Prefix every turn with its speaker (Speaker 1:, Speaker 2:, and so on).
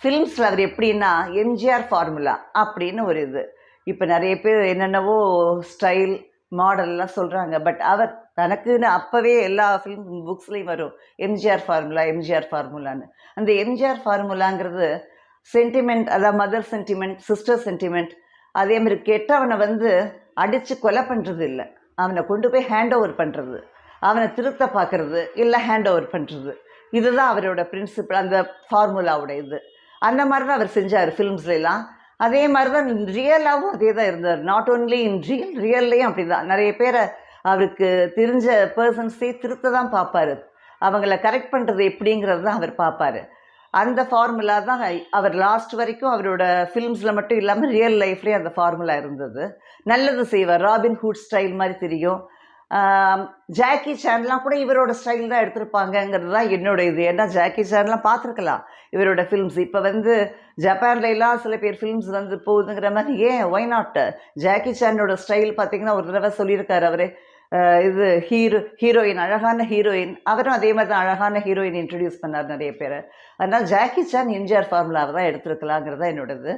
Speaker 1: ஃபிலிம்ஸில் அவர் எப்படின்னா எம்ஜிஆர் ஃபார்முலா அப்படின்னு ஒரு இது. இப்போ நிறைய பேர் என்னென்னவோ ஸ்டைல் மாடல்லாம் சொல்கிறாங்க. பட் அவர் தனக்குன்னு அப்போவே எல்லா ஃபிலிம் புக்ஸ்லேயும் வரும் எம்ஜிஆர் ஃபார்முலா எம்ஜிஆர் ஃபார்முலான்னு. அந்த எம்ஜிஆர் ஃபார்முலாங்கிறது சென்டிமெண்ட், அதாவது மதர் சென்டிமெண்ட், சிஸ்டர் சென்டிமெண்ட். அதே மாதிரி கெட்டவனை வந்து அடித்து கொலை பண்ணுறது இல்லை, அவனை கொண்டு போய் ஹேண்ட் ஓவர் பண்ணுறது, அவனை திருத்த பார்க்குறது, இல்லை ஹேண்ட் ஓவர் பண்ணுறது. இதுதான் அவரோட பிரின்சிபல், அந்த ஃபார்முலாவோட இது. அந்த மாதிரி தான் அவர் செஞ்சார் ஃபிலிம்ஸ்லாம். அதே மாதிரி தான் ரியலாகவும் அதே தான் இருந்தார். நாட் ஓன்லி இன் ரியல்லையும் அப்படி தான். நிறைய பேரை அவருக்கு தெரிஞ்ச பர்சன்ஸே திருத்த தான் பார்ப்பார், அவங்கள கரெக்ட் பண்ணுறது எப்படிங்கிறது தான் அவர் பார்ப்பார். அந்த ஃபார்முலா தான் அவர் லாஸ்ட் வரைக்கும் அவரோட ஃபிலிம்ஸில் மட்டும் இல்லாமல் ரியல் லைஃப்லேயும் அந்த ஃபார்முலா இருந்தது. நல்லது செய்வார், ராபின் ஹுட் ஸ்டைல் மாதிரி தெரியும். ஜாக்கி சான்லாம் கூட இவரோட ஸ்டைல் தான் எடுத்திருப்பாங்கங்கிறது தான் என்னோட இது. ஏன்னா ஜாக்கி சான்லாம் பார்த்துருக்கலாம் இவரோட ஃபிலிம்ஸ். இப்போ வந்து ஜப்பான்லாம் சில பேர் ஃபிலிம்ஸ் வந்து போகுதுங்கிற மாதிரி, ஏன் ஒய் நாட் ஜாக்கி சானோட ஸ்டைல் பார்த்திங்கன்னா ஒரு தடவை சொல்லியிருக்காரு அவரே, இது ஹீரோயின், அழகான ஹீரோயின். அவரும் அதே மாதிரி தான் அழகான ஹீரோயின் இன்ட்ரடியூஸ் பண்ணார் நிறைய பேரை. அதனால் ஜாக்கி சான் எம்ஜிஆர் ஃபார்முலாவை தான் எடுத்துருக்கலாங்கிறது தான் என்னோடது.